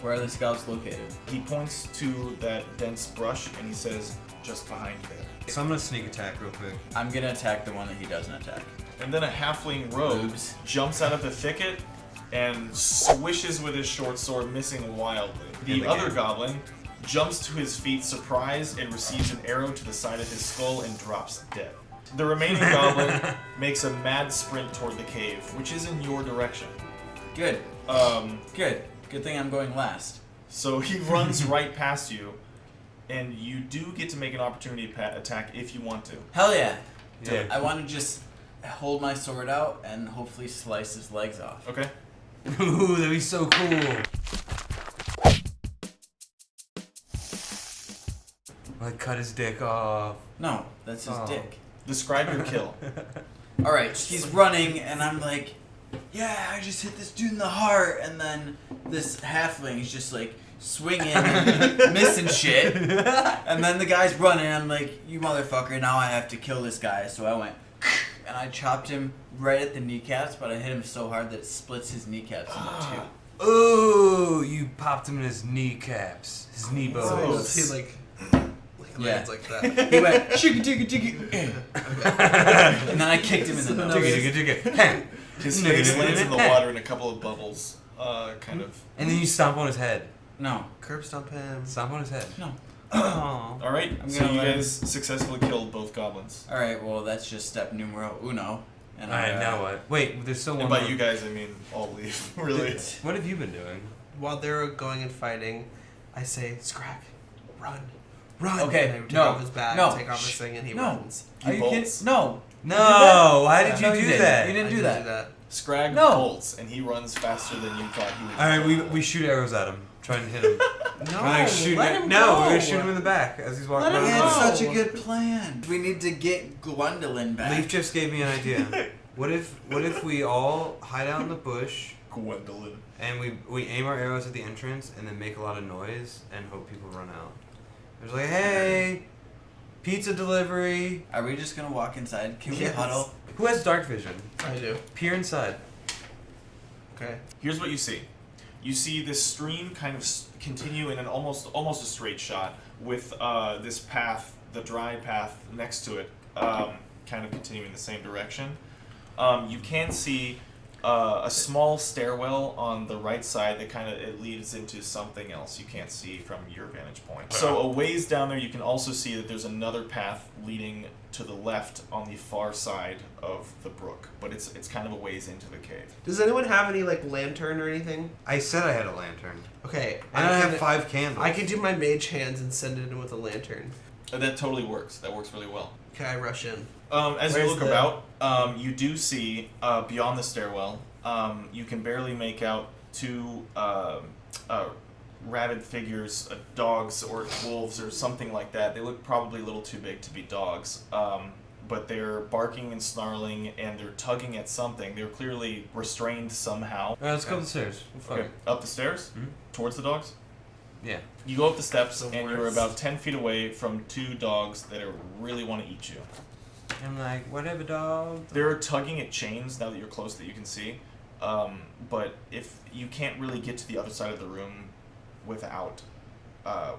Where are the scouts located? He points to that dense brush and he says, just behind there. So I'm gonna sneak attack real quick. I'm gonna attack the one that he doesn't attack. And then a halfling rogue jumps out of the thicket and swishes with his short sword, missing wildly. The other goblin jumps to his feet, surprised, and receives an arrow to the side of his skull and drops dead. The remaining goblin makes a mad sprint toward the cave, which is in your direction. Good. Good thing I'm going last. So he runs right past you, and you do get to make an opportunity attack if you want to. Hell yeah. Yeah. I want to just hold my sword out and hopefully slice his legs off. Okay. Ooh, that'd be so cool. Like cut his dick off. No, that's his dick. Describe your kill. Alright, he's running and I'm like, yeah, I just hit this dude in the heart, and then this halfling is just like swinging and missing shit. And then the guy's running, I'm like, you motherfucker, now I have to kill this guy. So I went and I chopped him right at the kneecaps, but I hit him so hard that it splits his kneecaps into two. Ooh, you popped him in his kneecaps. His knee bones. So he lands like that. He went chicka chicka chicka, and then I kicked him in the nose. Jigga. His face lands in the water in a couple of bubbles, kind of. And then you stomp on his head. No. Curb stomp him. Stomp on his head. No. Aww. All right, so you guys successfully killed both goblins. All right, well that's just step numero uno. And Alright, now what? Wait, there's still one And by more. you guys, I mean all leave, really. What have you been doing? While they're going and fighting, I say, Scrag, run. Run! Okay, and I take no, off his bag, no, take off his thing, and he no. runs. Are you kidding? bolts. No. No, why did No, you do didn't. that? You didn't I do didn't that. Scrag No. bolts, and he runs faster than you thought he would. Alright, we shoot arrows at him. Try and hit him. No, Like, shoot let him no, go. we're gonna shoot him in the back as he's walking Let him We around. had go. such a good plan. We need to get Gwendolyn back. Leaf just gave me an idea. What if we all hide out in the bush Gwendolyn. and we aim our arrows at the entrance and then make a lot of noise and hope people run out? There's like, hey, pizza delivery. Are we just gonna walk inside? Can we Yes. huddle? Who has dark vision? I do. Peer inside. Okay. Here's what you see. You see this stream kind of continue in an almost a straight shot with this path, the dry path next to it, kind of continuing the same direction. You can see a small stairwell on the right side that kind of it leads into something else you can't see from your vantage point. So a ways down there, you can also see that there's another path leading to the left on the far side of the brook, but it's kind of a ways into the cave. Does anyone have any like lantern or anything? I said I had a lantern. Okay. And I have 5 candles. I could do my mage hands and send it in with a lantern. That totally works. That works really well. Okay, I rush in. As you Where's look about, you do see beyond the stairwell. You can barely make out 2 rabid figures, dogs or wolves or something like that. They look probably a little too big to be dogs, but they're barking and snarling and they're tugging at something. They're clearly restrained somehow. Alright, let's go up the stairs. Okay, up the stairs? Mhm. Towards the dogs? Yeah. You go up the steps The and you're worst. about 10 feet away from 2 dogs that really want to eat you. I'm like, whatever, dog. They're tugging at chains now that you're close that you can see. But if you can't really get to the other side of the room without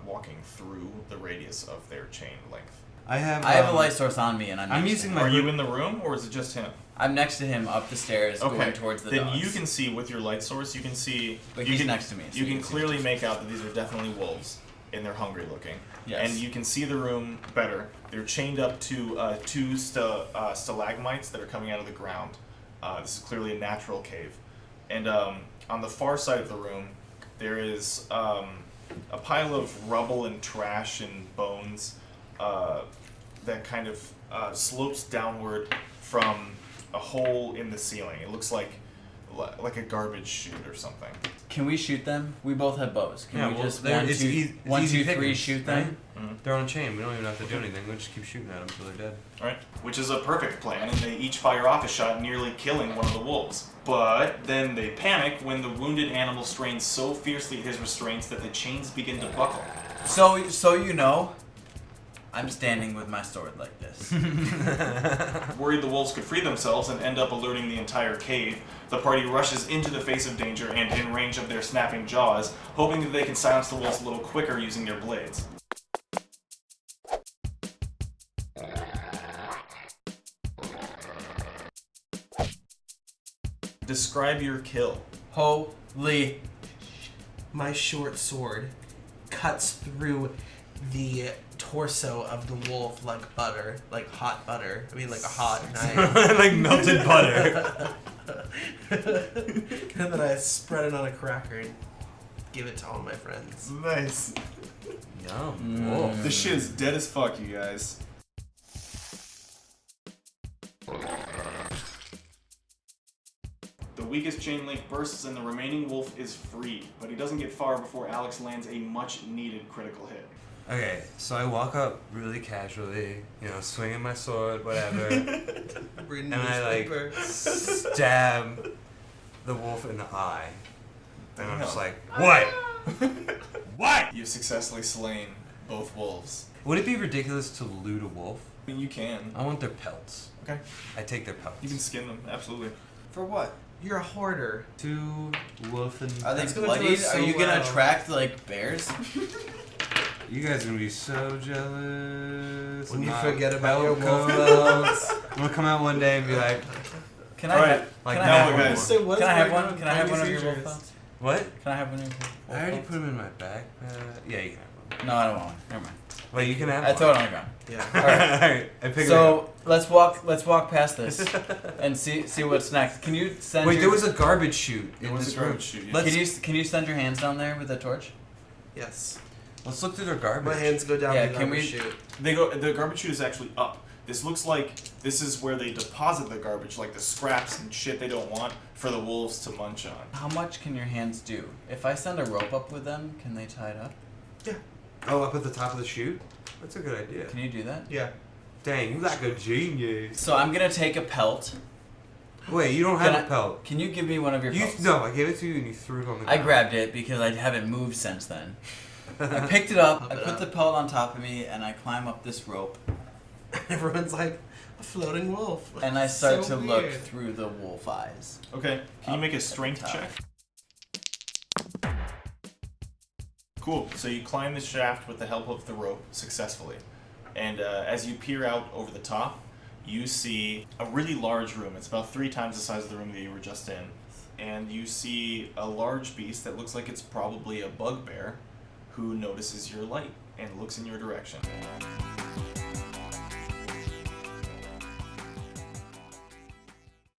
walking through the radius of their chain length. I have a light source on me, and I'm next using to my- him. Are you in the room or is it just him? I'm next to him up the stairs, Okay. going towards the Then dogs. you can see with your light source. You can see. But you he's can, next to me, so you you can can see clearly it. make out that these are definitely wolves, and they're hungry looking. Yes. And you can see the room better. They're chained up to 2 stalagmites that are coming out of the ground. This is clearly a natural cave. And on the far side of the room, there is a pile of rubble and trash and bones that kind of slopes downward from a hole in the ceiling. It looks like a garbage chute or something. Can we shoot them? We both have bows. Can Yeah, we well, just they're- 1, it's 2, easy- it's 1, easy 2, 3 pickings, shoot right? them? Mm-hmm. They're on a chain. We don't even have to do anything. We just keep shooting at them until they're dead. Alright, which is a perfect plan, and they each fire off a shot, nearly killing one of the wolves. But then they panic when the wounded animal strains so fiercely at his restraints that the chains begin to buckle. So you know, I'm standing with my sword like this. Worried the wolves could free themselves and end up alerting the entire cave, the party rushes into the face of danger and in range of their snapping jaws, hoping that they can silence the wolves a little quicker using their blades. Describe your kill. Holy. My short sword cuts through the torso of the wolf like butter, like hot butter. I mean, like a hot knife. Like melted butter. And then I spread it on a cracker and give it to all my friends. Nice. Yum. Wolf. This shit is dead as fuck, you guys. The weakest chain link bursts and the remaining wolf is freed, but he doesn't get far before Alex lands a much-needed critical hit. Okay, so I walk up really casually, swinging my sword, whatever, Reading and I newspaper. stab the wolf in the eye. And I'm just Damn. like, what? What? You've successfully slain both wolves. Would it be ridiculous to loot a wolf? I mean, you can. I want their pelts. Okay. I take their pelts. You can skin them, absolutely. For what? You're a hoarder. Two wolf and... Are they That's gonna do bloodied? us so Are you gonna well. attract like bears? You guys are gonna be so jealous. When you My forget about your pelt wolf coats. pelts. I'm gonna come out one day and be like, Can All I? right, like can I now have what, one? guys? So what's Can I have going one? on Can I have with one of your wolf seizures? pelts? what? Can I have one of your wolf I already pelts? put them in my backpack. Yeah, you can have one. No, I don't want one. Never mind. Wait, you can have I one. throw it on the ground. Yeah. Alright, I pick it up. So let's walk past this and see what's next. Can you send? Wait, your, there was a garbage chute There in was this a room. garbage chute, yeah. Let's, Can you send your hands down there with a torch? Yes. let's look through their garbage. My hands go down Yeah, the can garbage we- chute. The garbage chute is actually up. This looks like this is where they deposit the garbage, like the scraps and shit they don't want for the wolves to munch on. How much can your hands do? If I send a rope up with them, can they tie it up? Oh, up at the top of the chute? That's a good idea. Can you do that? Yeah. Dang, you like a genius. So I'm gonna take a pelt. Wait, you don't Can have I- a pelt. Can you give me one of your pelts? No, I gave it to you and you threw it on the ground. I grabbed it because I haven't moved since then. I picked it up, Pop I it put up. the pelt on top of me, and I climb up this rope, Everyone's like, a floating wolf. and I start So to look weird. through the wolf eyes. Okay, can you Up make a at the strength top. check? Cool, so you climb the shaft with the help of the rope successfully. And as you peer out over the top, you see a really large room. It's about 3 times the size of the room that you were just in. And you see a large beast that looks like it's probably a bugbear who notices your light and looks in your direction.